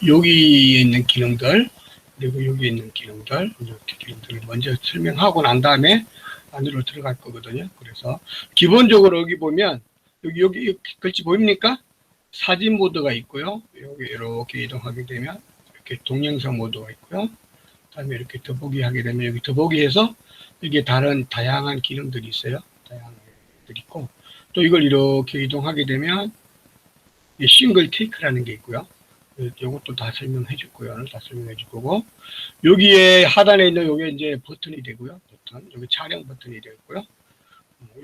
여기에 있는 기능들, 그리고 여기에 있는 기능들, 이렇게 기능들을 먼저 설명하고 난 다음에 안으로 들어갈 거거든요. 그래서 기본적으로 여기 보면 여기 글씨 보입니까? 사진 모드가 있고요. 여기 이렇게 이동하게 되면 이렇게 동영상 모드가 있고요. 다음에 이렇게 더보기 하게 되면 여기 더보기해서 이게 다양한 기능들이 있어요. 다양한 기능들이 있고, 또 이걸 이렇게 이동하게 되면 싱글 테이크라는 게 있고요. 이것도 다 설명해 줄 거예요. 다 설명해 줄 거고, 여기에 하단에 있는 요게 이제 버튼이 되고요. 버튼, 여기 촬영 버튼이 되고요.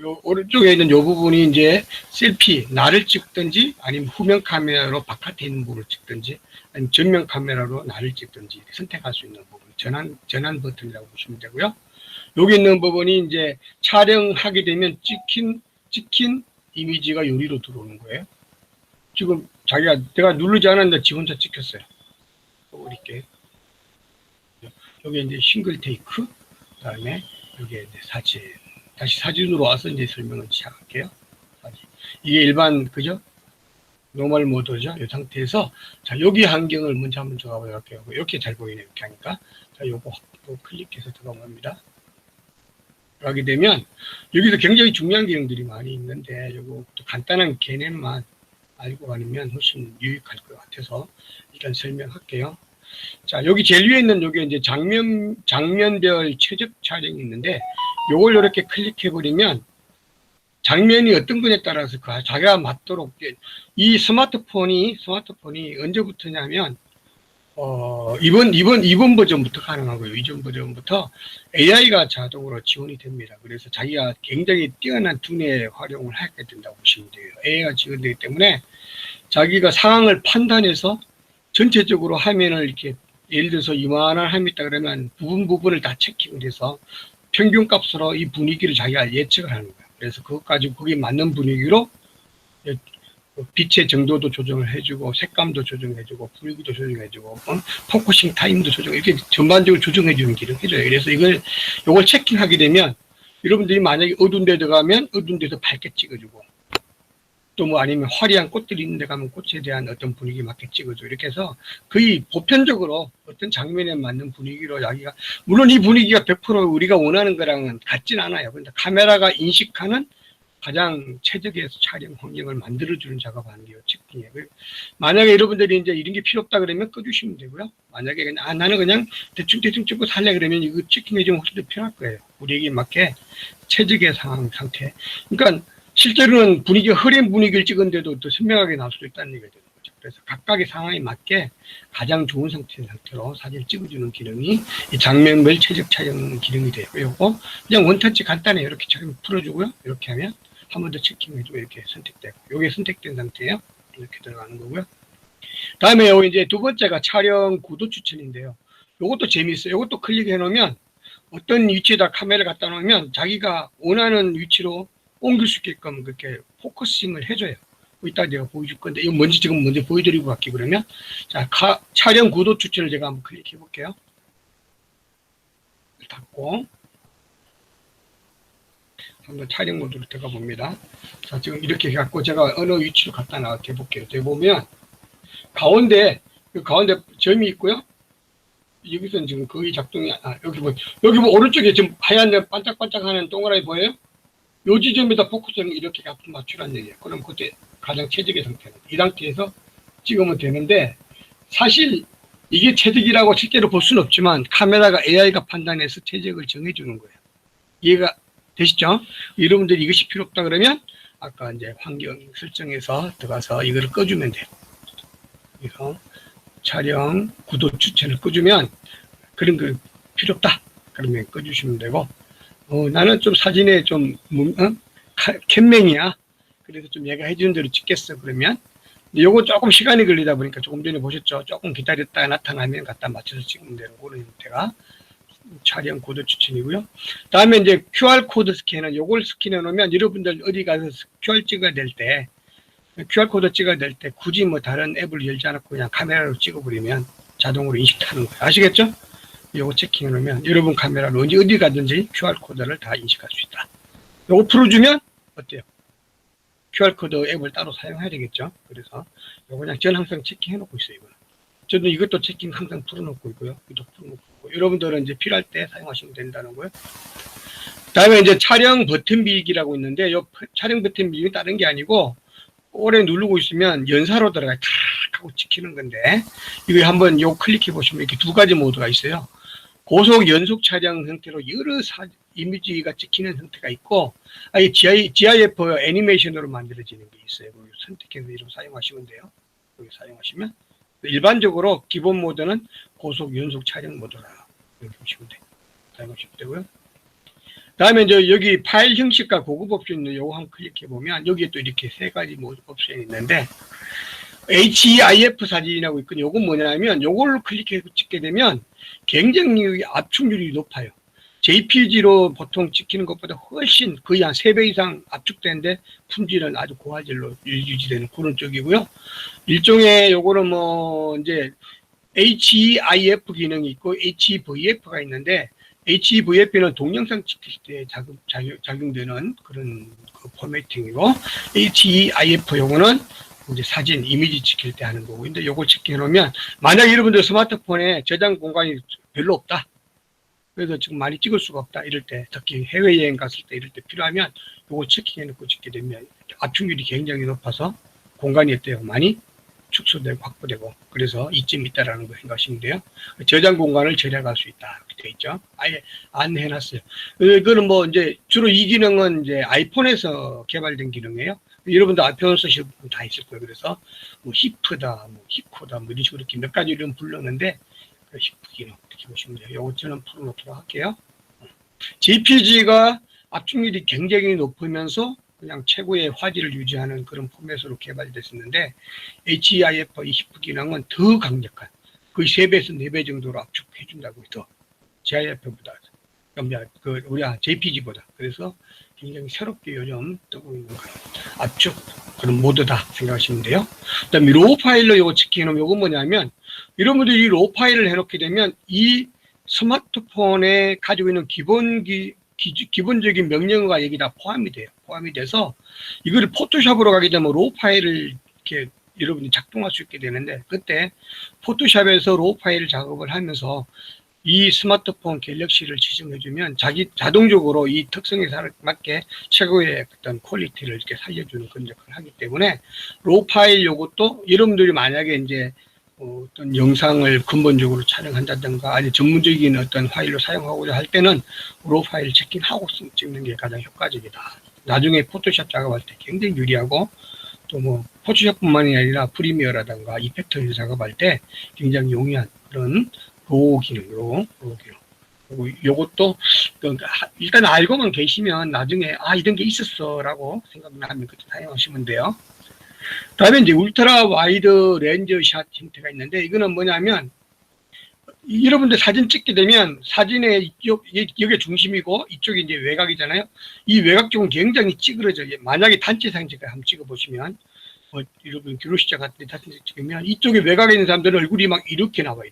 요 오른쪽에 있는 요 부분이 이제 셀피, 나를 찍든지 아니면 후면 카메라로 바깥에 있는 부분을 찍든지 아니면 전면 카메라로 나를 찍든지 선택할 수 있는 부분, 전환 버튼이라고 보시면 되고요. 여기 있는 부분이 이제 촬영하게 되면 찍힌 이미지가 요리로 들어오는 거예요. 지금 내가 누르지 않았는데 지 혼자 찍혔어요. 이렇게 여기 이제 싱글 테이크, 그다음에 여기 이제 사진. 다시 사진으로 와서 이제 설명을 시작할게요. 사진. 이게 일반 그죠? 노멀 모드죠. 이 상태에서 자 여기 환경을 먼저 한번 들어가 보도록 할게요. 이렇게 잘 보이네요. 이렇게 하니까 자 요거 클릭해서 들어가 봅니다. 들어가게 되면 여기서 굉장히 중요한 기능들이 많이 있는데 요거 간단한 개념만 알고 가면 훨씬 유익할 것 같아서 일단 설명할게요. 자, 여기 제일 위에 있는 여기 이제 장면별 최적 촬영이 있는데, 요걸 이렇게 클릭해버리면 장면이 어떤 거냐에 따라서 자기가 맞도록 이 스마트폰이 언제부터냐면, 이번 버전부터 가능하고요. 이전 버전부터 AI가 자동으로 지원이 됩니다. 그래서 자기가 굉장히 뛰어난 두뇌 활용을 하게 된다고 보시면 돼요. AI가 지원되기 때문에 자기가 상황을 판단해서 전체적으로 화면을 이렇게 예를 들어서 이만한 화면이 있다 그러면 부분을 다 체킹을 해서 평균값으로 이 분위기를 자기가 예측을 하는 거예요. 그래서 그것 가지고 거기에 맞는 분위기로 빛의 정도도 조정을 해주고 색감도 조정해주고 분위기도 조정해주고 포커싱 타임도 조정, 이렇게 전반적으로 조정해주는 기능 해줘요. 그래서 요걸 체킹하게 되면 여러분들이 만약에 어두운 데 들어가면 어두운 데서 밝게 찍어주고, 또 뭐 아니면 화려한 꽃들이 있는 데 가면 꽃에 대한 어떤 분위기 맞게 찍어줘. 이렇게 해서 거의 보편적으로 어떤 장면에 맞는 분위기로 자기가, 물론 이 분위기가 100% 우리가 원하는 거랑은 같진 않아요. 근데 카메라가 인식하는 가장 최적의 촬영 환경을 만들어주는 작업하는 게 체킹이에요. 만약에 여러분들이 이제 이런 게 필요 없다 그러면 꺼주시면 되고요. 만약에 그냥, 나는 그냥 대충 찍고 살래 그러면 이거 체킹해주면 훨씬 더 편할 거예요. 우리에게 맞게 최적의 상태. 그러니까 실제로는 흐린 분위기를 찍은데도 더 선명하게 나올 수도 있다는 얘기가 되는 거죠. 그래서 각각의 상황에 맞게 가장 좋은 상태로 사진을 찍어주는 기능이 이 장면별 최적 촬영 기능이 되고요. 그냥 원터치 간단해요. 이렇게 촬영 풀어주고요. 이렇게 하면 한 번 더 체킹해주고 이렇게 선택되고, 이게 선택된 상태예요. 이렇게 들어가는 거고요. 다음에 여기 이제 두 번째가 촬영 구도 추천인데요. 이것도 재미있어요. 이것도 클릭해 놓으면 어떤 위치에다 카메라를 갖다 놓으면 자기가 원하는 위치로 옮길 수 있게끔 그렇게 포커싱을 해줘요. 이따 제가 보여줄 건데, 이거 지금 먼저 보여드리고 갈게요. 그러면 자, 촬영 구도 추천을 제가 한번 클릭해 볼게요. 닫고 한번 촬영 모드로 들어가 봅니다. 자, 지금 이렇게 해갖고 제가 어느 위치로 갖다 놔게 볼게요. 여기 보면 가운데 점이 있고요. 여기서는 지금 거의 작동이 여기 뭐 오른쪽에 지금 하얀 반짝반짝하는 동그라미 보여요? 요 지점에다 포커스를 이렇게 앞으로 맞추라는 얘기예요. 그럼 그때 가장 최적의 상태는 이 상태에서 찍으면 되는데, 사실 이게 최적이라고 실제로 볼 수는 없지만 카메라가 AI가 판단해서 최적을 정해주는 거예요. 이해가 되시죠? 여러분들이 이것이 필요 없다 그러면 아까 이제 환경 설정에서 들어가서 이거를 꺼주면 돼요. 그래서 촬영 구도 추천을 꺼주면 그런 거 필요 없다 그러면 꺼주시면 되고, 나는 좀 사진에 좀 캔맹이야. 그래서 좀 얘가 해주는 대로 찍겠어 그러면 요거 조금 시간이 걸리다 보니까 조금 전에 보셨죠? 조금 기다렸다가 나타나면 갖다 맞춰서 찍는 대로 그런 형태가 촬영 코드 추천이고요. 다음에 이제 QR 코드 스캐너, 요걸 스캔해 놓으면 여러분들 어디 가서 QR 찍어야 될 때, QR 코드 찍어야 될 때 굳이 뭐 다른 앱을 열지 않고 그냥 카메라로 찍어버리면 자동으로 인식하는 거예요. 아시겠죠? 요거 체킹해 놓으면 여러분 카메라로 어디 가든지 QR 코드를 다 인식할 수 있다. 요거 풀어주면 어때요? QR 코드 앱을 따로 사용해야 되겠죠? 그래서 요거 그냥 전 항상 체킹해 놓고 있어요. 이거는 저도 이것도 채팅 항상 풀어놓고 있고요. 이것도 풀어놓고 있고. 여러분들은 이제 필요할 때 사용하시면 된다는 거예요. 다음에 이제 촬영 버튼 비기라고 있는데, 요 촬영 버튼 비기는 다른 게 아니고, 오래 누르고 있으면 연사로 들어가요. 탁 하고 찍히는 건데, 이거 한번 요 클릭해 보시면 이렇게 두 가지 모드가 있어요. 고속 연속 촬영 형태로 여러 이미지가 찍히는 형태가 있고, 아예 GIF 애니메이션으로 만들어지는 게 있어요. 선택해서 이렇게 사용하시면 돼요. 여기 사용하시면. 일반적으로 기본 모드는 고속 연속 촬영 모드라. 이렇게 보시면 돼요. 사용하시면 되고요. 다음에 이제 여기 파일 형식과 고급 옵션 요거 한번 클릭해 보면 여기에 또 이렇게 세 가지 옵션이 있는데, HEIF 사진이라고 있거든요. 요건 뭐냐면 요걸 클릭해서 찍게 되면 굉장히 압축률이 높아요. JPG로 보통 찍히는 것보다 훨씬 거의 한 3배 이상 압축되는데 품질은 아주 고화질로 유지되는 그런 쪽이고요. 일종의 요거는 뭐 이제 HEIF 기능이 있고 HEVF가 있는데, HEVF는 동영상 찍힐 때 작용되는 그런 그 포매팅이고, HEIF 요거는 이제 사진, 이미지 찍힐 때 하는 거고. 근데 요걸 찍게 해놓으면, 만약 여러분들 스마트폰에 저장 공간이 별로 없다, 그래서 지금 많이 찍을 수가 없다 이럴 때, 특히 해외여행 갔을 때 이럴 때 필요하면 요거 체킹해놓고 찍게 되면 압축률이 굉장히 높아서 공간이 어때요? 많이 축소되고 확보되고, 그래서 이쯤 있다라는 거 생각하시면 돼요. 저장 공간을 절약할 수 있다 이렇게 되어 있죠. 아예 안내해놨어요. 그거는 뭐 이제 주로 이 기능은 이제 아이폰에서 개발된 기능이에요. 여러분도 아이폰 쓰실 분 다 있을 거예요. 그래서 뭐 히프다, 뭐 히코다, 뭐 이런 식으로 이렇게 몇 가지 이름 불렀는데, 그 히프 기능 이렇게 보시면 돼요. 요거 저는 풀어놓도록 할게요. JPG가 압축률이 굉장히 높으면서 그냥 최고의 화질을 유지하는 그런 포맷으로 개발됐었는데, HEIF 이 히프 기능은 더 강력한, 거의 3배에서 4배 정도로 압축해준다고 더 GIF보다, 우리 JPG보다. 그래서 굉장히 새롭게 요즘 뜨고 있는 압축 그런 모드다 생각하시면 돼요. 그 다음에 로우 파일로 요거 찍히는 요건 뭐냐면, 여러분들이 이 로우 파일을 해놓게 되면 이 스마트폰에 가지고 있는 기본적인 명령어가 여기 다 포함이 돼요. 포함이 돼서 이거를 포토샵으로 가게 되면 로우 파일을 이렇게 여러분이 작동할 수 있게 되는데, 그때 포토샵에서 로우 파일 작업을 하면서 이 스마트폰 갤럭시를 지정해주면 자동적으로 이 특성에 맞게 최고의 어떤 퀄리티를 이렇게 살려주는 그런 역할을 하기 때문에, 로우 파일 요것도 여러분들이 만약에 이제 어떤 영상을 근본적으로 촬영한다든가 아니 전문적인 어떤 파일로 사용하고자 할 때는 로우 파일 체킹하고 찍는 게 가장 효과적이다. 나중에 포토샵 작업할 때 굉장히 유리하고, 또 뭐 포토샵뿐만이 아니라 프리미어라든가 이펙터 작업할 때 굉장히 용이한 그런 로우 기능. 그리고 요것도 일단 알고만 계시면 나중에 이런 게 있었어라고 생각나면 그때 사용하시면 돼요. 다음에 이제 울트라 와이드 렌즈 샷 형태가 있는데, 이거는 뭐냐면 여러분들 사진 찍게 되면 사진의 여기 중심이고 이쪽이 이제 외곽이잖아요. 이 외곽 쪽은 굉장히 찌그러져요. 만약에 단체 사진 한번 찍어보시면, 여러분 결혼식장 같은 데 사진 찍으면 이쪽에 외곽에 있는 사람들은 얼굴이 막 이렇게 나와요.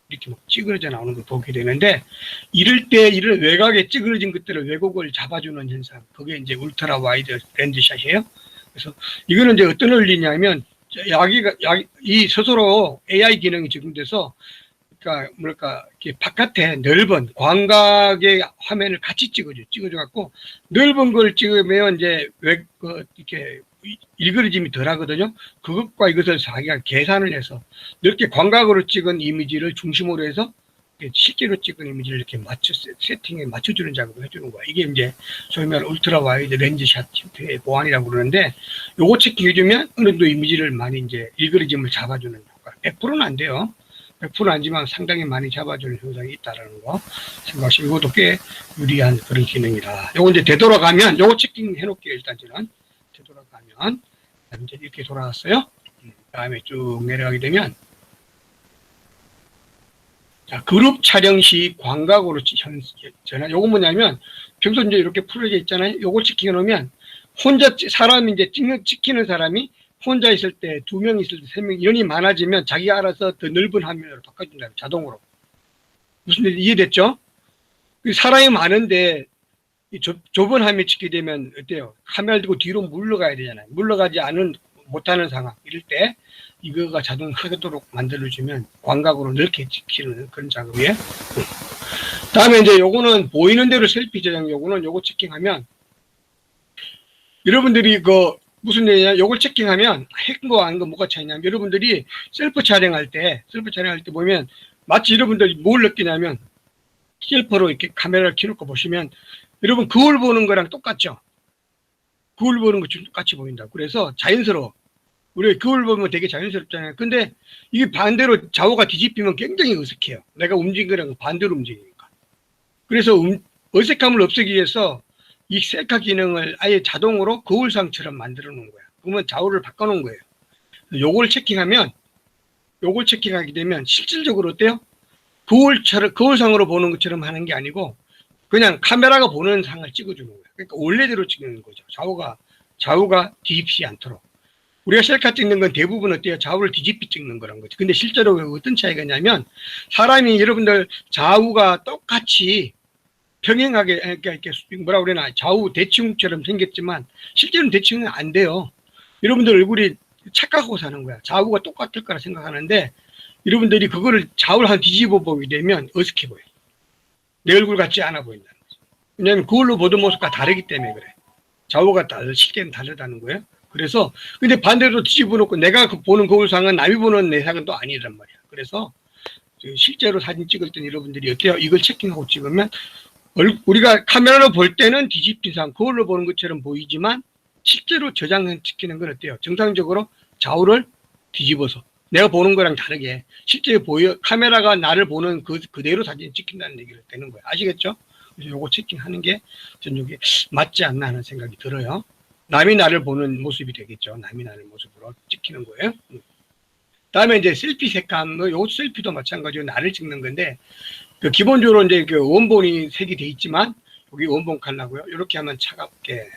이렇게 막 찌그러져 나오는 걸 보게 되는데, 이럴 때 이런 외곽에 찌그러진 것들을 왜곡을 잡아주는 현상, 그게 이제 울트라 와이드 렌즈 샷이에요. 그래서 이거는 이제 어떤 원리냐면, 이 스스로 AI 기능이 적용돼서, 그러니까 이렇게 바깥에 넓은 광각의 화면을 같이 찍어줘갖고 넓은 걸 찍으면 이제 이렇게 일그러짐이 덜 하거든요. 그것과 이것을 자기가 계산을 해서 넓게 광각으로 찍은 이미지를 중심으로 해서 실제로 찍은 이미지를 이렇게 세팅에 맞춰주는 작업을 해주는 거야. 이게 이제 소위 말하는 울트라 와이드 렌즈샷 형태의 보안이라고 그러는데, 요거 체크해주면 어느 정도 이미지를 많이 이제 일그러짐을 잡아주는 효과. 100%는 안 돼요. 100%는 아니지만 상당히 많이 잡아주는 현상이 있다라는 거 생각하시면, 이것도 꽤 유리한 그런 기능이다. 요거 이제 되돌아가면, 요거 체킹해 놓을게요. 일단 저는 되돌아가면 이제 이렇게 돌아왔어요. 다음에 쭉 내려가게 되면, 자, 그룹 촬영 시 광각으로 전환. 요거 뭐냐면, 평소 이제 이렇게 풀어져 있잖아요. 요거 찍혀 놓으면, 사람이 이제 찍히는 사람이 혼자 있을 때, 2명 있을 때, 3명, 인원이 많아지면 자기가 알아서 더 넓은 화면으로 바꿔준다. 자동으로. 무슨 일 이해됐죠? 사람이 많은데, 좁은 화면 찍게 되면 어때요? 카메라를 들고 뒤로 물러가야 되잖아요. 물러가지 못하는 상황. 이럴 때, 이거가 자동하도록 만들어주면 광각으로 넓게 찍히는 그런 작업이에요. 다음에 이제 요거는 보이는 대로 셀피 저장, 요거는 요거 체킹하면 여러분들이 무슨 얘기냐, 요걸 체킹하면 핵인 거 아닌 거 뭐가 차이냐면, 여러분들이 셀프 촬영할 때 보면 마치 여러분들이 뭘 느끼냐면, 셀프로 이렇게 카메라를 켜놓고 보시면 여러분 거울 보는 거랑 똑같죠. 거울 보는 것처럼 똑같이 보인다. 그래서 자연스러워. 우리가 거울 보면 되게 자연스럽잖아요. 근데 이게 반대로 좌우가 뒤집히면 굉장히 어색해요. 내가 움직인 거랑 반대로 움직이니까. 그래서 어색함을 없애기 위해서 이 셀카 기능을 아예 자동으로 거울상처럼 만들어 놓은 거야. 그러면 좌우를 바꿔 놓은 거예요. 요걸 체킹하게 되면 실질적으로 어때요? 거울상으로 보는 것처럼 하는 게 아니고 그냥 카메라가 보는 상을 찍어주는 거예요. 그러니까 원래대로 찍는 거죠. 좌우가 뒤집히지 않도록. 우리가 셀카 찍는 건 대부분 어때요? 좌우를 뒤집히 찍는 거란 거죠. 근데 실제로 어떤 차이가 있냐면, 사람이 여러분들 좌우가 똑같이 평행하게, 이렇게 뭐라 그러나, 좌우 대칭처럼 생겼지만 실제로는 대칭은 안 돼요. 여러분들 얼굴이 착각하고 사는 거야. 좌우가 똑같을 거라 생각하는데, 여러분들이 그거를 좌우를 한 뒤집어 보게 되면 어색해 보여. 내 얼굴 같지 않아 보인다는 거죠. 왜냐하면 그걸로 보던 모습과 다르기 때문에 그래. 좌우가 실제는 다르다는 거예요. 그래서 근데 반대로 뒤집어 놓고 내가 보는 거울상은 남이 보는 내 상은 또 아니란 말이야. 그래서 실제로 사진 찍을 때 여러분들이 어때요? 이걸 체킹하고 찍으면 우리가 카메라로 볼 때는 뒤집힌 상, 거울로 보는 것처럼 보이지만 실제로 저장을 찍히는 건 어때요? 정상적으로 좌우를 뒤집어서 내가 보는 거랑 다르게 실제 카메라가 나를 보는 그대로 사진을 찍힌다는 얘기를 되는 거예요. 아시겠죠? 그래서 요거 체킹하는 게 전 이게 맞지 않나 하는 생각이 들어요. 남이 나를 보는 모습이 되겠죠. 남이 나를 모습으로 찍히는 거예요. 다음에 이제 셀피 색감, 요 셀피도 마찬가지로 나를 찍는 건데, 기본적으로 이제 원본이 색이 돼 있지만, 여기 원본 컬러고요. 이렇게 하면 차갑게,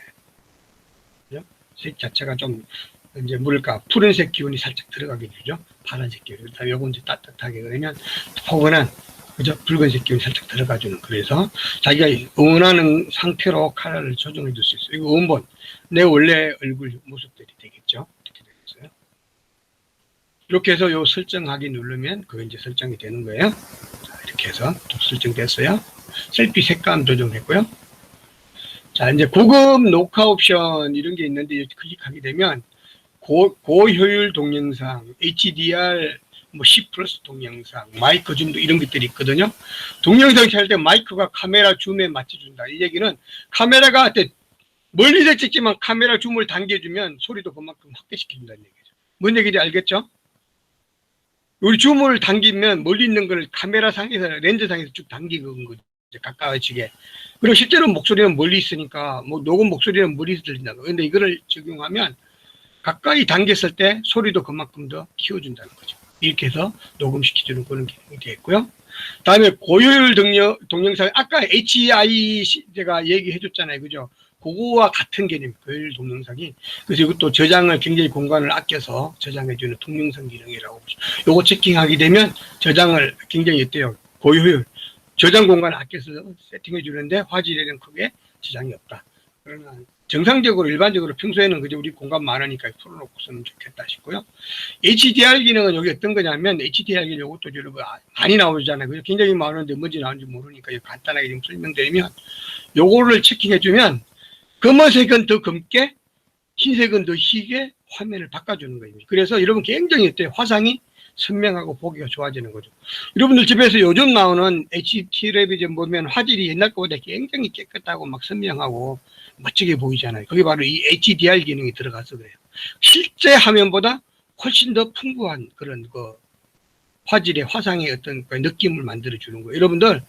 색 자체가 좀, 이제 뭐랄까, 푸른색 기운이 살짝 들어가게 되죠. 파란색 기운. 그다음에 요건 이제 따뜻하게 그러면, 포근한, 그죠? 붉은색 기운이 살짝 들어가주는. 그래서 자기가 원하는 상태로 컬러를 조정해 줄 수 있어요. 이거 원본. 내 원래 얼굴 모습들이 되겠죠. 이렇게 되겠어요. 이렇게 해서 요 설정하기 누르면 그거 이제 설정이 되는 거예요. 자, 이렇게 해서 또 설정됐어요. 셀피 색감 조정했고요. 자, 이제 고급 녹화 옵션 이런 게 있는데 이렇게 클릭하게 되면 고효율 동영상, HDR, 10 플러스 동영상, 마이크 줌도 이런 것들이 있거든요. 동영상 촬영할 때 마이크가 카메라 줌에 맞춰준다. 이 얘기는 카메라가 멀리서 찍지만 카메라 줌을 당겨주면 소리도 그만큼 확대시킨다는 얘기죠. 뭔 얘기인지 알겠죠? 우리 줌을 당기면 멀리 있는 걸 카메라 상에서, 렌즈 상에서 쭉 당기는 거죠. 가까워지게. 그리고 실제로 목소리는 멀리 있으니까, 녹음 목소리는 멀리서 들린다. 근데 이거를 적용하면 가까이 당겼을 때 소리도 그만큼 더 키워준다는 거죠. 이렇게 해서 녹음시켜주는 그런 기능이 되겠고요. 다음에 고효율 동영상, 아까 HEI 제가 얘기해 줬잖아요. 그죠? 그거와 같은 개념, 고효율 동영상이. 그래서 이것도 저장을 굉장히 공간을 아껴서 저장해주는 동영상 기능이라고 보죠. 요거 체킹하게 되면 저장을 굉장히 어때요? 고효율. 저장 공간을 아껴서 세팅해주는데 화질에는 크게 지장이 없다. 그러나 정상적으로 일반적으로 평소에는 그저 우리 공간 많으니까 풀어놓고 쓰면 좋겠다 싶고요. HDR 기능은 여기 어떤 거냐면 HDR 기능 이것도 여러분 많이 나오잖아요. 그죠? 굉장히 많은데 뭔지 나오는지 모르니까 간단하게 좀 설명드리면 요거를 체킹해주면 검은색은 더 검게 흰색은 더 희게 화면을 바꿔주는 겁니다. 그래서 여러분 굉장히 어때요? 화상이 선명하고 보기가 좋아지는 거죠. 여러분들 집에서 요즘 나오는 HD 텔레비전 보면 화질이 옛날 거보다 굉장히 깨끗하고 막 선명하고 멋지게 보이잖아요. 그게 바로 이 HDR 기능이 들어가서 그래요. 실제 화면보다 훨씬 더 풍부한 그런 화질의 화상의 어떤 느낌을 만들어주는 거예요. 여러분들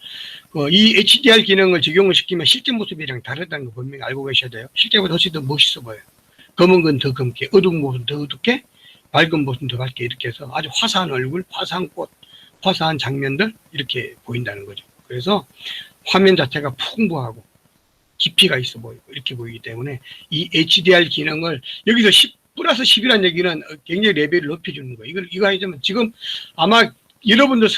이 HDR 기능을 적용을 시키면 실제 모습이랑 다르다는 거 분명히 알고 계셔야 돼요. 실제보다 훨씬 더 멋있어 보여요. 검은 건 더 검게, 어두운 모습은 더 어둡게, 밝은 모습은 더 밝게 이렇게 해서 아주 화사한 얼굴, 화사한 꽃, 화사한 장면들 이렇게 보인다는 거죠. 그래서 화면 자체가 풍부하고 깊이가 있어 보이고 이렇게 보이기 때문에 이 HDR 기능을 여기서 10 플러스 10이라는 얘기는 굉장히 레벨을 높여주는 거예요. 이거 하자면 지금 아마 여러분들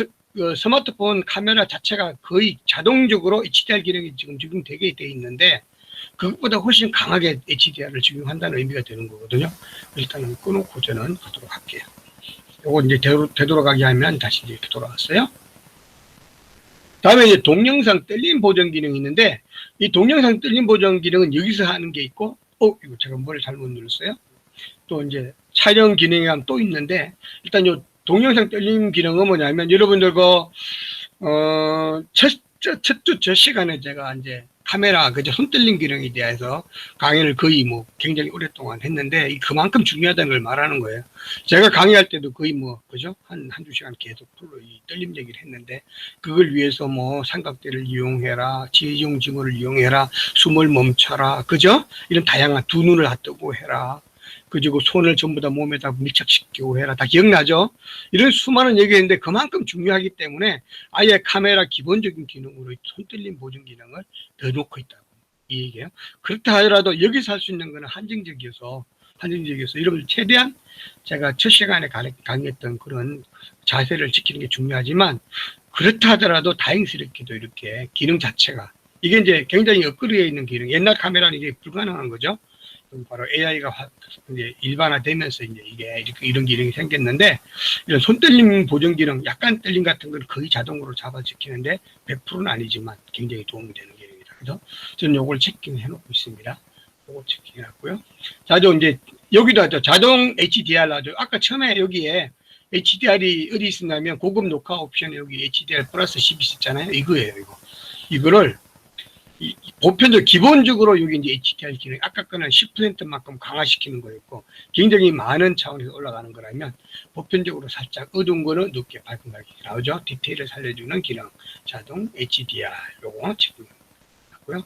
스마트폰 카메라 자체가 거의 자동적으로 HDR 기능이 지금 적용되게 돼 있는데 그것보다 훨씬 강하게 HDR을 적용한다는 의미가 되는 거거든요. 일단은 끊고 저는 하도록 할게요. 요거 이제 되돌아가게 하면 다시 이렇게 돌아왔어요. 다음에 이제 동영상 뜰림 보정 기능이 있는데, 이 동영상 뜰림 보정 기능은 여기서 하는 게 있고, 이거 제가 뭘 잘못 눌렀어요? 또 이제 촬영 기능이 또 있는데, 일단 요 동영상 뜰림 기능은 뭐냐면, 여러분들 첫 시간에 제가 이제 카메라, 손 뜰림 기능에 대해서 강의를 거의 굉장히 오랫동안 했는데, 그만큼 중요하다는 걸 말하는 거예요. 제가 강의할 때도 거의 그죠? 한두 시간 계속 풀로 이 뜰림 얘기를 했는데, 그걸 위해서 삼각대를 이용해라, 지형 증후를 이용해라, 숨을 멈춰라, 그죠? 이런 다양한 두 눈을 뜨고 해라. 그리고 손을 전부 다 몸에다 밀착시키고 해라. 다 기억나죠? 이런 수많은 얘기했는데 그만큼 중요하기 때문에 아예 카메라 기본적인 기능으로 손뜰림 보정 기능을 더 놓고 있다고. 이 얘기예요. 그렇다 하더라도 여기서 할 수 있는 거는 한정적이어서 여러분 최대한 제가 첫 시간에 강의했던 그런 자세를 지키는 게 중요하지만 그렇다 하더라도 다행스럽게도 이렇게 기능 자체가 이게 이제 굉장히 업그레이드 있는 기능. 옛날 카메라는 이게 불가능한 거죠. 바로 AI가 이제 일반화되면서 이제 이게 이런 기능이 생겼는데, 이런 손떨림 보정 기능, 약간 떨림 같은 건 거의 자동으로 잡아지키는데 100%는 아니지만 굉장히 도움이 되는 기능이다. 그래서 저는 요걸 체킹해 놓고 있습니다. 요거 체킹해 놨고요. 자동 이제 여기도 하죠. 자동 HDR 나죠. 아까 처음에 여기에 HDR이 어디 있었냐면 고급 녹화 옵션에 여기 HDR 플러스 10 있었잖아요. 이거예요. 이거를 보편적으로 기본적으로 여기 이제 HDR 기능, 아까 거는 10%만큼 강화시키는 거였고 굉장히 많은 차원에서 올라가는 거라면 보편적으로 살짝 어두운 거는 늦게 밝은 가격이 나오죠. 디테일을 살려주는 기능, 자동 HDR 요거 체크하고요.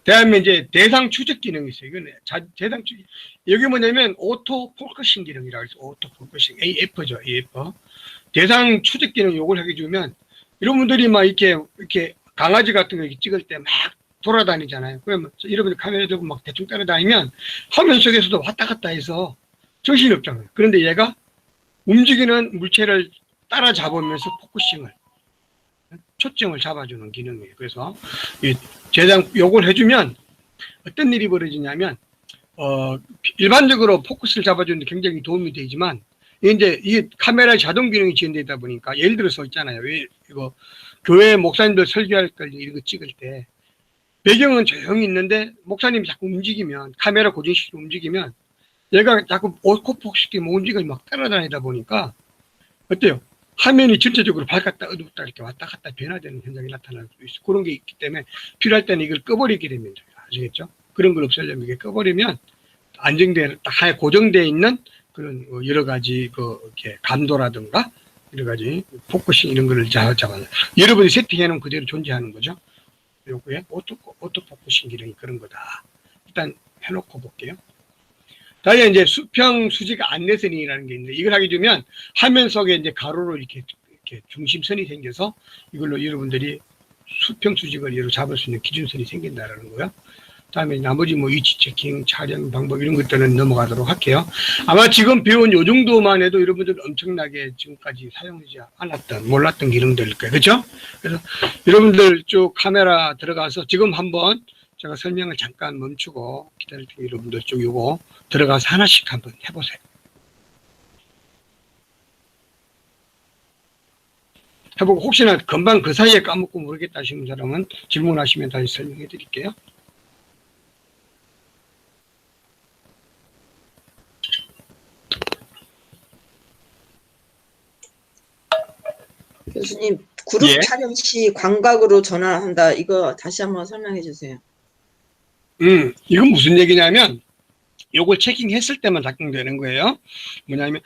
다음에 이제 대상 추적 기능이 있어요. 이건 대상 추적, 여기 뭐냐면 오토 포커싱 기능이라고 해서 오토 포커싱 AF죠. AF 대상 추적 기능 요걸 하게 주면 여러분들이 막 이렇게 강아지 같은 거 이렇게 찍을 때 막 돌아다니잖아요. 그러면 여러분들 카메라 들고 막 대충 따라다니면 화면 속에서도 왔다 갔다 해서 정신이 없잖아요. 그런데 얘가 움직이는 물체를 따라잡으면서 포커싱을, 초점을 잡아주는 기능이에요. 그래서 이 요걸 해주면 어떤 일이 벌어지냐면, 일반적으로 포커스를 잡아주는데 굉장히 도움이 되지만, 이게 카메라 자동 기능이 지원되다 보니까, 예를 들어서 있잖아요. 이거 교회 목사님들 설교할 걸 이런 거 찍을 때 배경은 조용히 있는데 목사님이 자꾸 움직이면, 카메라 고정시키고 움직이면 얘가 자꾸 오코폭시키고 움직이고 막 따라다니다 보니까 어때요? 화면이 전체적으로 밝았다 어둡다 이렇게 왔다 갔다 변화되는 현상이 나타날 수 있어. 그런 게 있기 때문에 필요할 때는 이걸 꺼버리게 되면 아시겠죠? 그런 걸 없애려면 이게 꺼버리면 안정된, 딱 고정되어 있는 그런 여러 가지 이렇게 감도라든가 여러 가지 포커싱 이런 거를 잡아요. 여러분이 세팅해 놓은 그대로 존재하는 거죠. 요거에 오토 포커싱 기능이 그런 거다. 일단 해놓고 볼게요. 다음에 이제 수평 수직 안내선이라는 게 있는데, 이걸 하게 되면 화면 속에 이제 가로로 이렇게 중심선이 생겨서 이걸로 여러분들이 수평 수직을 예로 잡을 수 있는 기준선이 생긴다라는 거예요. 다음에 나머지 위치 체킹, 촬영 방법 이런 것들은 넘어가도록 할게요. 아마 지금 배운 요 정도만 해도 여러분들 엄청나게 지금까지 사용하지 않았던, 몰랐던 기능들일 거예요. 그렇죠? 그래서 여러분들 쭉 카메라 들어가서 지금 한번 제가 설명을 잠깐 멈추고 기다릴 때 여러분들 쭉 요거 들어가서 하나씩 한번 해보세요. 해보고 혹시나 금방 그 사이에 까먹고 모르겠다 하시는 사람은 질문하시면 다시 설명해 드릴게요. 교수님, 그룹 예. 촬영 시 광각으로 전환한다. 이거 다시 한번 설명해 주세요. 이건 무슨 얘기냐면, 요걸 체킹했을 때만 작동되는 거예요. 뭐냐면,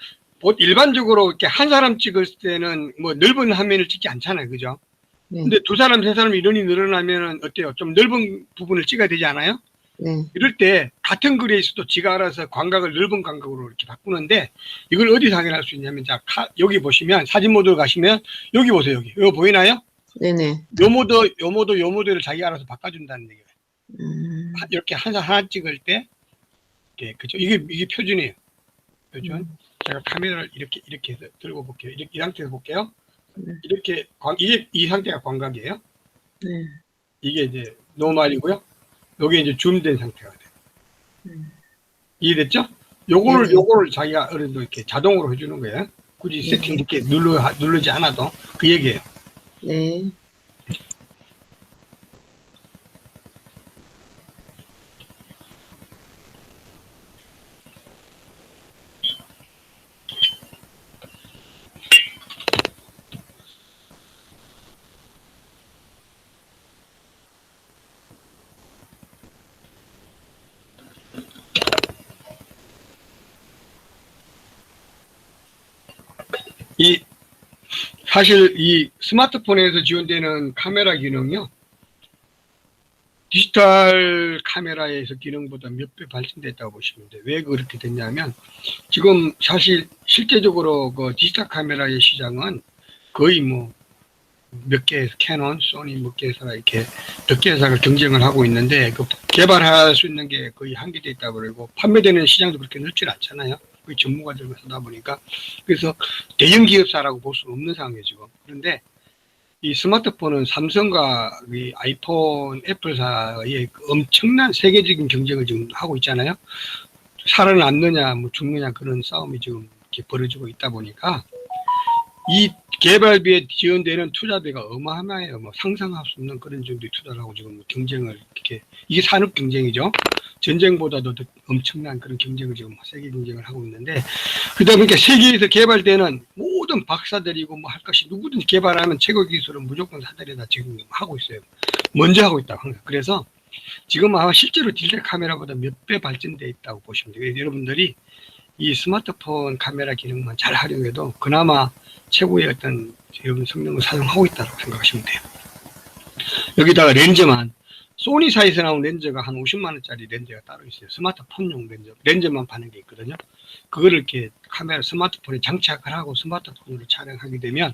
일반적으로 이렇게 한 사람 찍을 때는 넓은 화면을 찍지 않잖아요. 그죠? 네. 근데 두 사람, 세 사람 인원이 늘어나면은 어때요? 좀 넓은 부분을 찍어야 되지 않아요? 네. 이럴 때 같은 글에 있어도 지가 알아서 광각을 넓은 광각으로 이렇게 바꾸는데, 이걸 어디서 확인할 수 있냐면, 자, 여기 보시면 사진 모드로 가시면 여기 보세요. 여기. 이거 보이나요? 네네. 요 모드를 자기가 알아서 바꿔준다는 얘기예요. 이렇게 하나 찍을 때, 그죠? 이게 표준이에요. 표준. 제가 카메라를 이렇게 해서 들고 볼게요. 이 상태에서 볼게요. 이렇게, 이 상태가 광각이에요. 네. 이게 이제 노멀이고요. 여기 이제 줌된 상태가 돼요. 이해됐죠? 요거를 자기가 어느 정도 이렇게 자동으로 해주는 거예요. 굳이 네. 세팅 이렇게 누르지 않아도 그 얘기예요. 네. 사실 이 스마트폰에서 지원되는 카메라 기능이요, 디지털 카메라에서 기능보다 몇 배 발전됐다고 보시면 돼요. 왜 그렇게 됐냐면, 지금 사실 실제적으로 그 디지털 카메라의 시장은 거의 뭐 몇 개, 캐논, 소니 몇 개 회사가 이렇게 몇 개 회사가 경쟁을 하고 있는데, 그 개발할 수 있는 게 거의 한계돼 있다고 그러고, 판매되는 시장도 그렇게 넓지 않잖아요. 거의 전문가들만 쓰다 보니까. 그래서 대형 기업사라고 볼 수는 없는 상황이에요, 지금. 그런데 이 스마트폰은 삼성과 이 아이폰, 애플사의 엄청난 세계적인 경쟁을 지금 하고 있잖아요. 살아남느냐, 뭐 죽느냐 그런 싸움이 지금 이렇게 벌어지고 있다 보니까 이 개발비에 지원되는 투자비가 어마어마해요. 뭐 상상할 수 없는 그런 정도의 투자를 하고 지금 경쟁을 이렇게, 이게 산업 경쟁이죠. 전쟁보다도 더 엄청난 그런 경쟁을 지금 세계 경쟁을 하고 있는데, 그러다 보니까 세계에서 개발되는 모든 박사들이고 뭐 할 것이 누구든지 개발하면 최고 기술은 무조건 사들여다 지금 하고 있어요. 먼저 하고 있다고 항상. 그래서 지금 아마 실제로 디지털 카메라보다 몇 배 발전되어 있다고 보시면 돼요. 여러분들이 이 스마트폰 카메라 기능만 잘 활용해도 그나마 최고의 어떤 여러분 성능을 사용하고 있다고 생각하시면 돼요. 여기다가 렌즈만, 소니사에서 나온 렌즈가 한 50만원짜리 렌즈가 따로 있어요. 스마트폰용 렌즈만 파는 게 있거든요. 그거를 이렇게 카메라 스마트폰에 장착을 하고 스마트폰으로 촬영하게 되면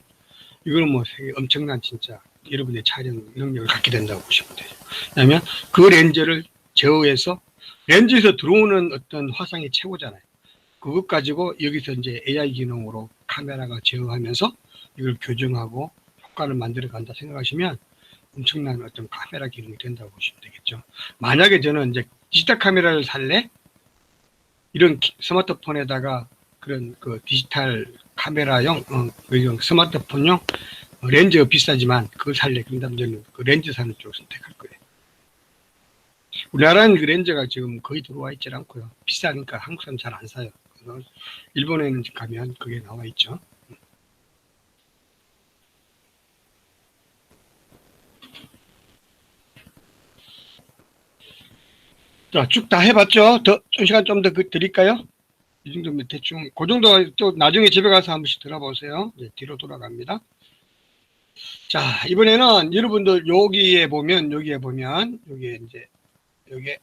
이거는 뭐 엄청난 진짜 여러분의 촬영 능력을 갖게 된다고 보시면 돼요. 왜냐하면 그 렌즈를 제어해서, 렌즈에서 들어오는 어떤 화상이 최고잖아요. 그것 가지고 여기서 이제 AI 기능으로 카메라가 제어하면서 이걸 교정하고 효과를 만들어 간다 생각하시면 엄청난 어떤 카메라 기능이 된다고 보시면 되겠죠. 만약에 저는 이제 디지털 카메라를 살래? 이런 스마트폰에다가 그런 그 디지털 카메라용, 스마트폰용 렌즈가 비싸지만 그걸 살래? 그런다면 저는 그 렌즈 사는 쪽을 선택할 거예요. 우리나라는 그 렌즈가 지금 거의 들어와 있지 않고요. 비싸니까 한국 사람 잘 안 사요. 일본에는 가면 그게 나와 있죠. 자, 쭉 다 해봤죠? 시간 좀 더 드릴까요? 이 정도면 대충, 그 정도 또 나중에 집에 가서 한 번씩 들어보세요. 이제 뒤로 돌아갑니다. 자, 이번에는 여러분들 여기에 보면, 여기에 이제, 여기에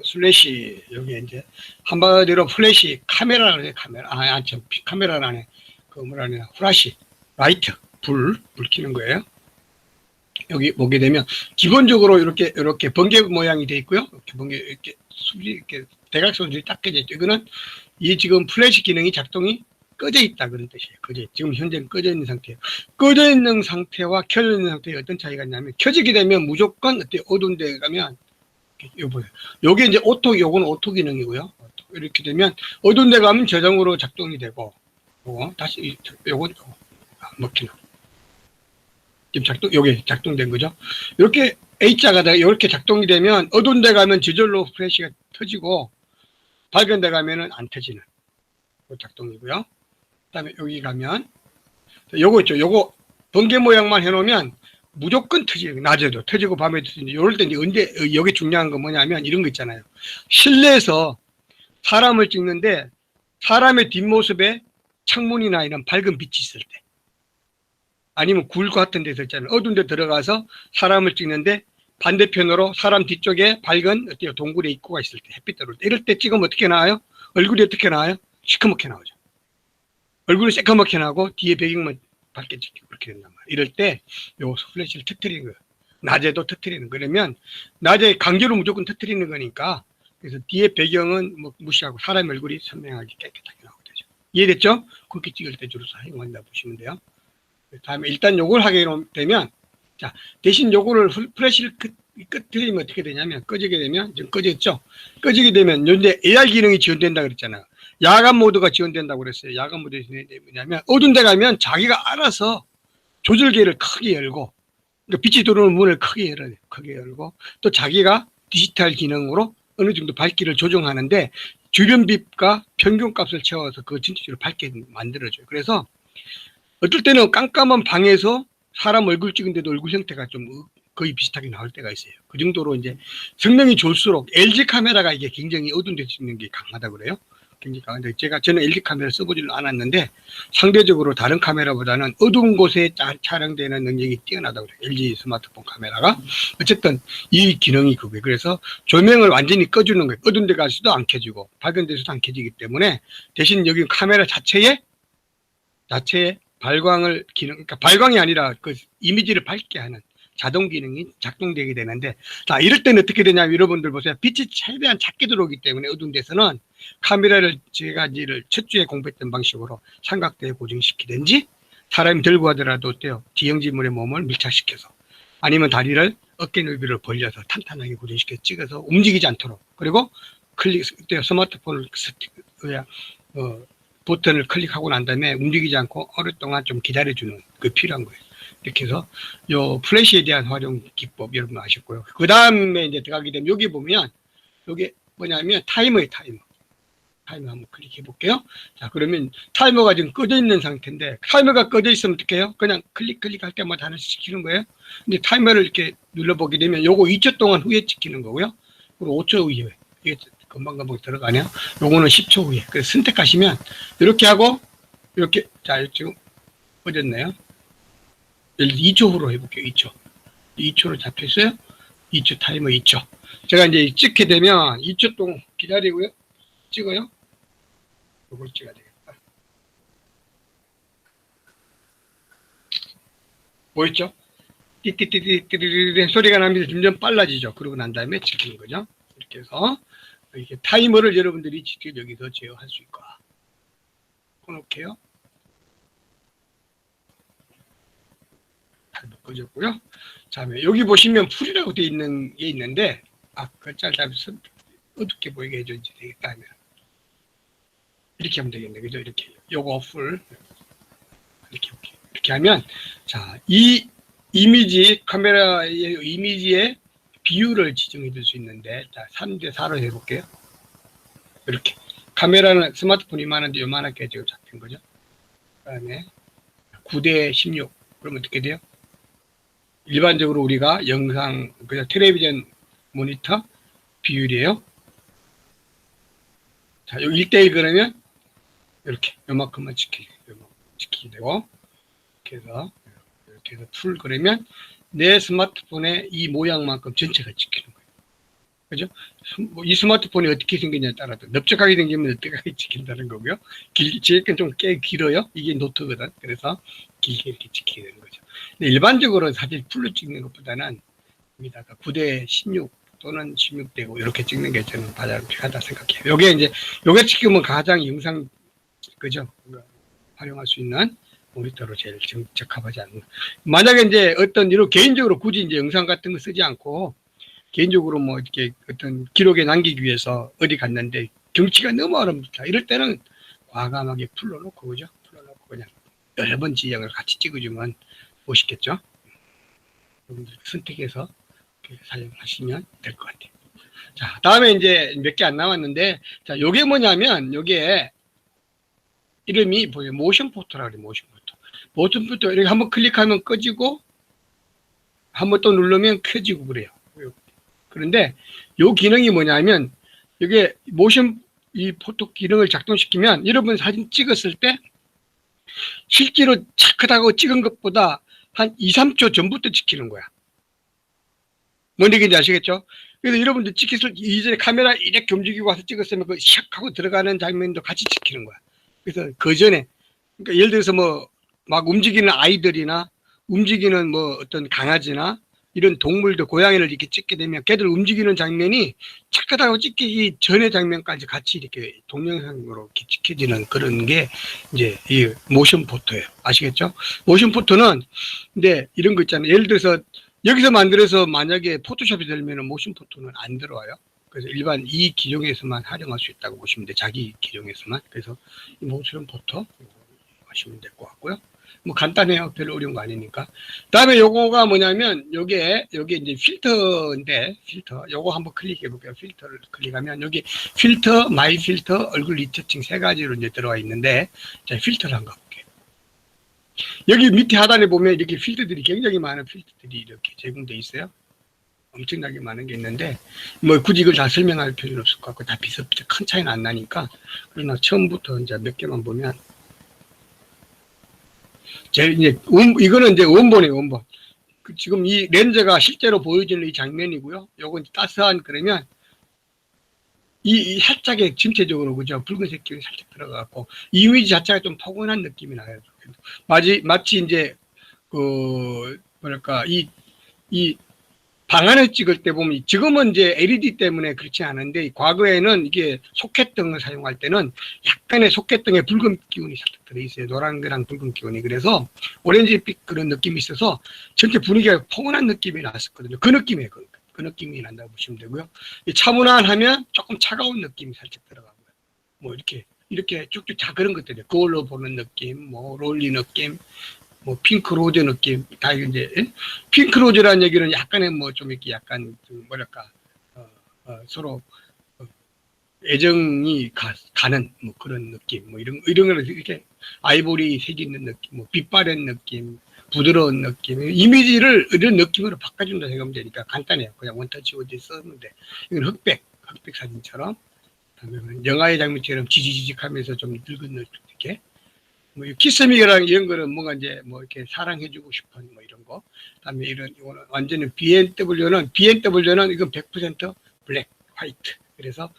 슬래시, 여기에 이제, 한마디로 플래시, 카메라를 해, 카메라. 카메라를 안 해. 그 뭐라 하냐, 플래시, 라이트, 불 켜는 거예요. 여기 보게 되면, 기본적으로 이렇게 번개 모양이 되어 있고요. 이렇게 대각선들이 딱 껴져 있죠. 이거는 이 지금 플래시 기능이 작동이 꺼져 있다 그런 뜻이에요. 지금 현재는 꺼져 있는 상태예요. 꺼져 있는 상태와 켜져 있는 상태에 어떤 차이가 있냐면, 켜지게 되면 무조건 어두운 데 가면, 요게 이제 요건 오토 기능이고요. 이렇게 되면 어두운 데 가면 저장으로 작동이 되고, 다시 요건 먹히는. 지금 요게 작동된 거죠. 이렇게 A자가 이렇게 작동이 되면 어두운 데 가면 저절로 플래시가 터지고, 밝은 데 가면은 안 터지는 작동이고요. 그다음에 여기 가면 요거 있죠. 요거 번개 모양만 해놓으면 무조건 터지고, 낮에도 터지고 밤에도 터지는데, 이럴 때 이제 여기 중요한 건 뭐냐면 이런 거 있잖아요. 실내에서 사람을 찍는데 사람의 뒷모습에 창문이나 이런 밝은 빛이 있을 때, 아니면 굴 같은 데서 있잖아요. 어두운 데 들어가서 사람을 찍는데 반대편으로 사람 뒤쪽에 밝은 동굴의 입구가 있을 때, 햇빛 들어올 때, 이럴 때 찍으면 어떻게 나와요? 얼굴이 어떻게 나와요? 시커멓게 나오죠. 얼굴이 새까맣게 나고 뒤에 배경만 밝게 찍히고 그렇게 된단 말이에요. 이럴 때 요 플래시를 터뜨리는 거예요. 낮에도 터뜨리는 거예요. 그러면 낮에 강제로 무조건 터뜨리는 거니까, 그래서 뒤에 배경은 뭐 무시하고 사람 얼굴이 선명하게 깨끗하게 나오게 되죠. 이해됐죠? 그렇게 찍을 때 주로 사용한다 보시면 돼요. 다음에 일단 요걸 하게 되면, 자, 대신 요거를 플래시를 끄트리면 어떻게 되냐면, 꺼지게 되면, 지금 꺼졌죠? 꺼지게 되면, 현재 AR 기능이 지원된다 그랬잖아요. 야간 모드가 지원된다고 그랬어요. 야간 모드가 뭐냐면 어두운 데 가면 자기가 알아서 조절기를 크게 열고, 그러니까 빛이 들어오는 문을 크게 열어요. 크게 열고, 또 자기가 디지털 기능으로 어느 정도 밝기를 조정하는데 주변 빛과 평균값을 채워서 그 전체적으로 밝게 만들어줘요. 그래서 어떨 때는 깜깜한 방에서 사람 얼굴 찍은데도 얼굴 형태가 좀 거의 비슷하게 나올 때가 있어요. 그 정도로 이제 성능이 좋을수록 LG 카메라가 이게 굉장히 어두운 데 찍는 게 강하다고 그래요. 굉장히 강한데 저는 LG 카메라 써보지는 않았는데 상대적으로 다른 카메라보다는 어두운 곳에 촬영되는 능력이 뛰어나다고 그래요. LG 스마트폰 카메라가. 어쨌든 이 기능이 그거예요. 그래서 조명을 완전히 꺼주는 거예요. 어두운 데 가서도 안 켜지고 밝은 데서도 안 켜지기 때문에 대신 여기 카메라 자체에 발광을 그러니까 발광이 아니라 그 이미지를 밝게 하는 자동 기능이 작동되게 되는데, 자, 이럴 때는 어떻게 되냐면 여러분들 보세요. 빛이 최대한 작게 들어오기 때문에 어두운 데서는 카메라를 제가 첫 주에 공부했던 방식으로 삼각대에 고정시키든지 사람이 들고 가더라도 어때요? 지형지물의 몸을 밀착시켜서 아니면 다리를 어깨 넓이를 벌려서 탄탄하게 고정시켜 찍어서 움직이지 않도록, 그리고 스마트폰을 버튼을 클릭하고 난 다음에 움직이지 않고 오랫동안 좀 기다려주는 그 필요한 거예요. 이렇게 해서 요 플래시에 대한 활용 기법 여러분 아셨고요. 그 다음에 이제 들어가게 되면 여기 보면 여기 뭐냐면 타이머예요. 타이머 한번 클릭해 볼게요. 자, 그러면 타이머가 지금 꺼져 있는 상태인데, 타이머가 꺼져 있으면 어떻게 해요? 그냥 클릭할 때마다 하나씩 찍히는 거예요. 근데 타이머를 이렇게 눌러보게 되면 요거 2초 동안 후에 찍히는 거고요. 그리고 5초 후에, 이게 금방 들어가네요. 요거는 10초 후에. 그래서 선택하시면 이렇게 하고 이렇게, 자, 지금 꺼졌네요. 2초 후로 해볼게요. 2초로 잡혔어요. 2초 타이머 2초. 제가 이제 찍게 되면 2초 동안 기다리고요. 찍어요. 이걸 찍어야 되겠다. 보였죠? 띠띠띠띠띠 소리가 나면서 점점 빨라지죠. 그러고 난 다음에 찍히는 거죠. 이렇게 해서 이렇게 타이머를 여러분들이 직접 여기서 제어할 수 있고. 꺼놓을게요. 타이머 꺼졌고요. 자, 여기 보시면 풀이라고 되어 있는 게 있는데, 그 짧아서 어둡게 보이게 해줘야지 되겠다 하면 이렇게 하면 되겠네. 그죠? 이렇게. 요거 풀. 이렇게 하면, 자, 이 이미지, 카메라의 이미지의 비율을 지정해 줄 수 있는데, 자, 3대4로 해볼게요. 이렇게. 카메라는 스마트폰이 많은데 요만하게 지금 잡힌 거죠. 그 다음에 9대16. 그러면 어떻게 돼요? 일반적으로 우리가 영상, 그냥 텔레비전 모니터 비율이에요. 자, 여기 1대1 그러면 이렇게 요만큼만 지키게 되고, 이렇게 해서 풀 그러면 내 스마트폰의 이 모양만큼 전체가 찍히는 거예요. 그죠? 이 스마트폰이 어떻게 생겼냐에 따라서 넓적하게 생기면 넓적하게 찍힌다는 거고요. 제건 좀 꽤 길어요. 이게 노트거든. 그래서 길게 이렇게 찍히게 되는 거죠. 근데 일반적으로 사실 풀로 찍는 것보다는 여기다가 9대16 또는 16대고 이렇게 찍는 게 저는 가장 필요하다 생각해요. 요게 찍으면 가장 영상, 그죠? 활용할 수 있는 모니터로 제일 적합하지 않나. 만약에 이제 이런 개인적으로 굳이 이제 영상 같은 거 쓰지 않고 개인적으로 뭐 이렇게 어떤 기록에 남기기 위해서 어디 갔는데 경치가 너무 어렵다. 이럴 때는 과감하게 풀러놓고, 그죠? 풀러놓고 그냥 여러 번 지형을 같이 찍어주면 멋있겠죠? 여러분들 선택해서 사용하시면 될 것 같아요. 자, 다음에 이제 몇 개 안 남았는데, 자, 요게 뭐냐면, 요게 이름이 뭐예요? 모션 포토라고 그래요. 모션 포토. 모션 포토 이렇게 한번 클릭하면 꺼지고, 한번 또 누르면 켜지고 그래요. 그런데 요 기능이 뭐냐면, 이게 모션 이 포토 기능을 작동시키면 여러분 사진 찍었을 때 실제로 착하다고 찍은 것보다 한 2, 3초 전부터 찍히는 거야. 뭔 얘기인지 아시겠죠? 그래서 여러분들 찍혔을 때 이전에 카메라 이렇게 움직이고 와서 찍었으면 그 샥 하고 들어가는 장면도 같이 찍히는 거야. 그래서 그 전에, 그러니까 예를 들어서 뭐 막 움직이는 아이들이나 움직이는 뭐 어떤 강아지나 이런 동물들, 고양이를 이렇게 찍게 되면 걔들 움직이는 장면이 착하다고 찍히기 전의 장면까지 같이 이렇게 동영상으로 이렇게 찍혀지는 그런 게 이제 이 모션 포토예요. 아시겠죠? 모션 포토는 근데 이런 거 있잖아요. 예를 들어서 여기서 만들어서 만약에 포토샵이 되면 모션 포토는 안 들어와요. 그래서 일반 이 기종에서만 활용할 수 있다고 보시면 돼. 자기 기종에서만. 그래서 이 모션 포토 하시면 될 것 같고요. 뭐 간단해요. 별로 어려운 거 아니니까. 다음에 요거가 뭐냐면 요게 이제 필터인데 필터 요거 한번 클릭해 볼게요. 필터를 클릭하면 여기 필터, 마이 필터, 얼굴 리터칭 세 가지로 이제 들어와 있는데 자, 필터를 한번 가볼게요. 여기 밑에 하단에 보면 이렇게 필터들이 굉장히 많은 필터들이 이렇게 제공돼 있어요. 엄청나게 많은 게 있는데 뭐 굳이 이걸 다 설명할 필요는 없을 것 같고 다 비슷비슷 큰 차이는 안 나니까 그러나 처음부터 이제 몇 개만 보면 이제 이거는 이제 원본이에요. 원본. 지금 이 렌즈가 실제로 보여지는 이 장면이고요. 요건 따스한 그러면 이 살짝의 전체적으로 그죠 붉은색 기운이 살짝 들어가고 이미지 자체가 좀 포근한 느낌이 나요. 마치 이제 그 뭐랄까 이 방안을 찍을 때 보면 지금은 이제 LED 때문에 그렇지 않은데 과거에는 이게 소켓등을 사용할 때는 약간의 소켓등에 붉은 기운이 살짝 들어있어요. 노란거랑 붉은 기운이. 그래서 오렌지빛 그런 느낌이 있어서 전체 분위기가 포근한 느낌이 났었거든요. 그 느낌이에요. 그 느낌이 난다고 보시면 되고요. 차분한하면 조금 차가운 느낌이 살짝 들어가고요. 뭐 이렇게 쭉쭉 다 그런 것들이에요. 거울로 보는 느낌, 뭐 롤리 느낌, 뭐 핑크로즈 느낌 다 이제 핑크로즈라는 얘기는 약간의 뭐 좀 이렇게 약간 뭐랄까 서로 애정이 가는 뭐 그런 느낌 뭐 이런 걸 이렇게 아이보리 색이 있는 느낌 뭐 빛바랜 느낌 부드러운 느낌 이미지를 이런 느낌으로 바꿔준다 생각하면 되니까 간단해요. 그냥 원터치 어디 썼는데 이건 흑백 사진처럼 영화의 장면처럼 지지직하면서 좀 늙은 느낌 이렇게 뭐 키스미랑 이런 거는 뭔가 이제 뭐 이렇게 사랑해주고 싶은 뭐 이런 거. 그다음에 이거는 완전히 BMW는 이건 100% 블랙, 화이트. 그래서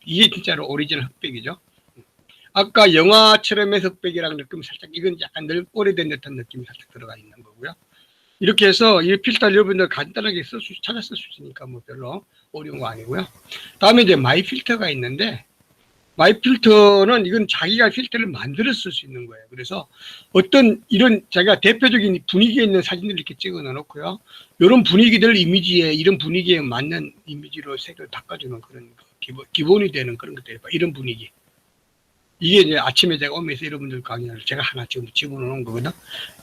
이게 진짜로 오리지널 흑백이죠. 아까 영화처럼의 흑백이랑 느낌 살짝 이건 약간 오래된 듯한 느낌이 살짝 들어가 있는 거고요. 이렇게 해서 이 필터 여러분들 간단하게 찾아 쓸 수 있으니까 뭐 별로 어려운 거 아니고요. 다음에 이제 마이 필터가 있는데 마이 필터는 이건 자기가 필터를 만들어 쓸 수 있는 거예요. 그래서 어떤 이런 자기가 대표적인 분위기에 있는 사진들을 이렇게 찍어 놓고요. 이런 분위기들 이미지에 이런 분위기에 맞는 이미지로 색을 바꿔주는 그런 기본이 되는 그런 것들 이런 분위기. 이게 이제 아침에 제가 오면서 여러분들 강의를 제가 하나 지금 집어넣은 거거든.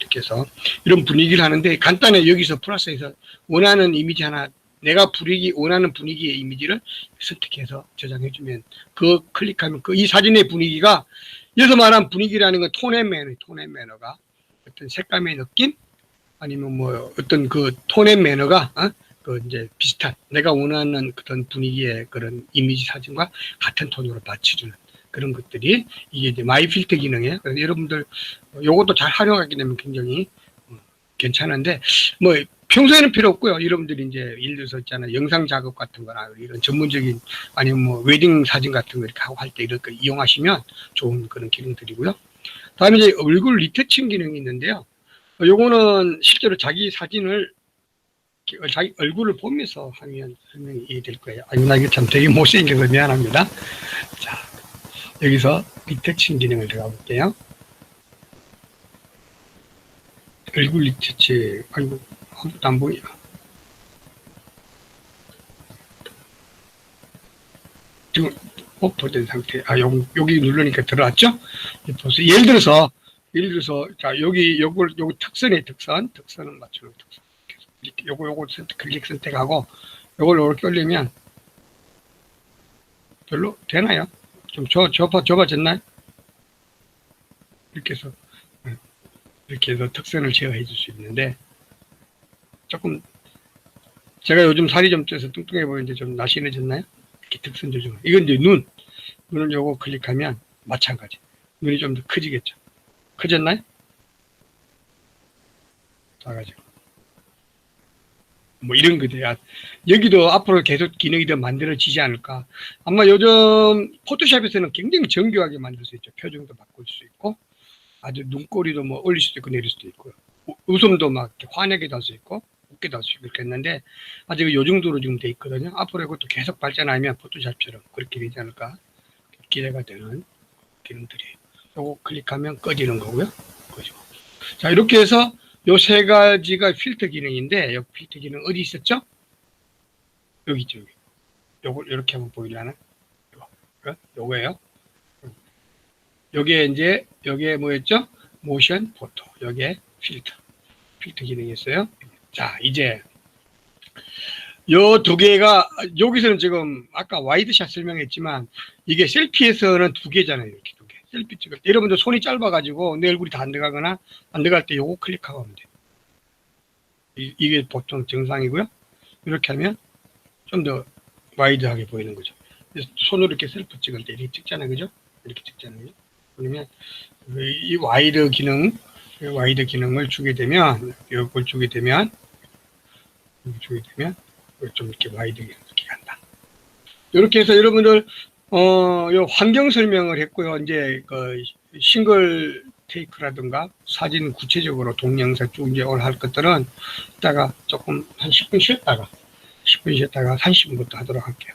이렇게 해서 이런 분위기를 하는데 간단해 여기서 플러스해서 원하는 이미지 하나 내가 원하는 분위기의 이미지를 선택해서 저장해주면 그 클릭하면 이 사진의 분위기가 여기서 말한 분위기라는 건 톤 앤 매너가 어떤 색감의 느낌 아니면 뭐 어떤 그 톤 앤 매너가 그 이제 비슷한 내가 원하는 그런 분위기의 그런 이미지 사진과 같은 톤으로 맞춰주는 그런 것들이 이게 이제 마이 필터 기능이에요. 그래서 여러분들 요것도 잘 활용하게 되면 굉장히 괜찮은데 뭐 평소에는 필요 없고요. 여러분들이 이제 예를 들어서 있잖아요. 영상 작업 같은 거나 이런 전문적인 아니면 뭐 웨딩 사진 같은 거 이렇게 하고 할 때 이렇게 이용하시면 좋은 그런 기능들이고요. 다음에 이제 얼굴 리터칭 기능이 있는데요. 요거는 실제로 자기 사진을 자기 얼굴을 보면서 하면 설명이 이해될 거예요. 아니, 나 이거 참 되게 못생겨서 미안합니다. 자, 여기서 리터칭 기능을 들어가 볼게요. 얼굴 리터치, 아이고, 아무것도 안 보여. 지금 오프된 상태. 여기 누르니까 들어왔죠? 보세요. 예를 들어서, 자, 요걸 특선을 맞추는 특선. 요거 클릭 선택하고, 요걸 이렇게 올리면, 별로 되나요? 좀 좁아졌나요? 이렇게 해서 특선을 제어해 줄 수 있는데, 조금, 제가 요즘 살이 좀 쪄서 뚱뚱해 보이는데 좀 날씬해졌나요? 이렇게 특선 조정. 이건 이제 눈을 요거 클릭하면 마찬가지. 눈이 좀 더 커지겠죠. 커졌나요? 작아지고. 뭐 이런 거돼요. 여기도 앞으로 계속 기능이 더 만들어지지 않을까. 아마 요즘 포토샵에서는 굉장히 정교하게 만들 수 있죠. 표정도 바꿀 수 있고, 아주 눈꼬리도 뭐 올릴 수도 있고 내릴 수도 있고요. 웃음도 막 환하게도 할 수 있고, 웃게도 할 수 있고 이렇게 했는데, 아직 요 정도로 지금 돼 있거든요. 앞으로 이것도 계속 발전하면 포토샵처럼 그렇게 되지 않을까. 기대가 되는 기능들이. 요거 클릭하면 꺼지는 거고요. 그죠. 자, 이렇게 해서 요 세 가지가 필터 기능인데, 요 필터 기능 어디 있었죠? 여기 있죠, 여기. 요거 이렇게 한번 보이려나? 요거예요. 여기에 이제 여기에 뭐였죠? 모션 포토. 여기에 필터 기능이 있어요. 자, 이제 요 두 개가 여기서는 지금 아까 와이드샷 설명했지만 이게 셀피에서는 두 개잖아요. 이렇게 두 개. 셀피 찍을 때 여러분들 손이 짧아가지고 내 얼굴이 다 안 들어가거나 안 들어갈 때 요거 클릭하고 하면 돼요. 이게 보통 정상이고요. 이렇게 하면 좀 더 와이드하게 보이는 거죠. 그래서 손으로 이렇게 셀프 찍을 때 이렇게 찍잖아요. 그죠? 이렇게 찍잖아요. 그러면 이 와이드 기능을 주게 되면 이걸 주게 되면 좀 이렇게 와이드 이렇게 간다. 이렇게 해서 여러분들 요 환경 설명을 했고요. 이제 그 싱글 테이크라든가 사진 구체적으로 동영상 쭉 이제 할 것들은 이따가 조금 한 10분 쉬었다가 30분부터 하도록 할게요.